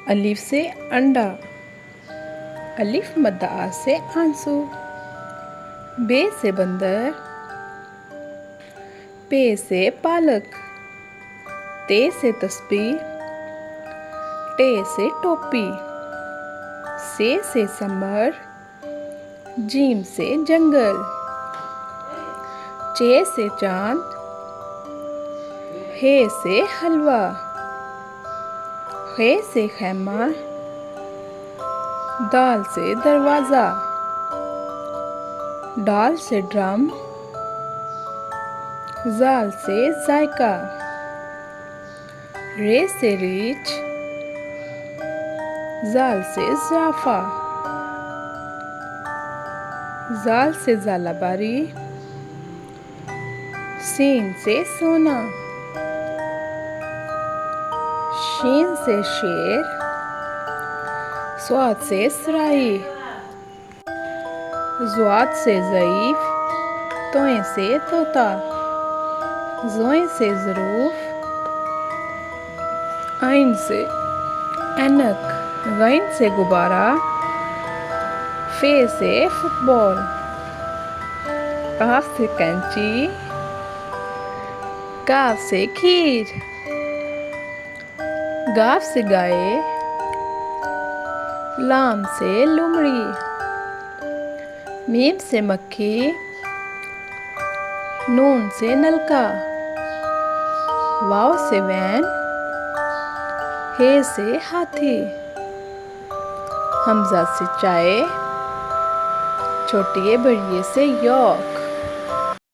अलिफ से अंडा, अलिफ मद्दा आ से आंसू, बे से बंदर, पे से पालक, ते से तस्बीह, टे से टोपी, से समर, जीम से जंगल, चे से चांद, हे से हलवा, खे से खैमा, दाल से दरवाज़ा, डाल से ड्रम, जाल से जायका, रे से रीछ, जाल से ज़राफ़ा, जाल से ज़ालाबारी, सीन से सोना, शीन से शेर, स्वाद से सराई, ज़्वाद से ज़ईफ़, तोए से तोता, ज़ोए से ज़रूफ़, आइन से ऐनक, गैन से गुब्बारा, फे से फुटबॉल, काफ से कैंची, काफ से खीर, गाफ से गाय, लाम से लुमड़ी, मीम से मक्खी, नून से नलका, वाव से वैन, हे से हाथी, हमजा से चाय, छोटिए बड़िए से यॉ।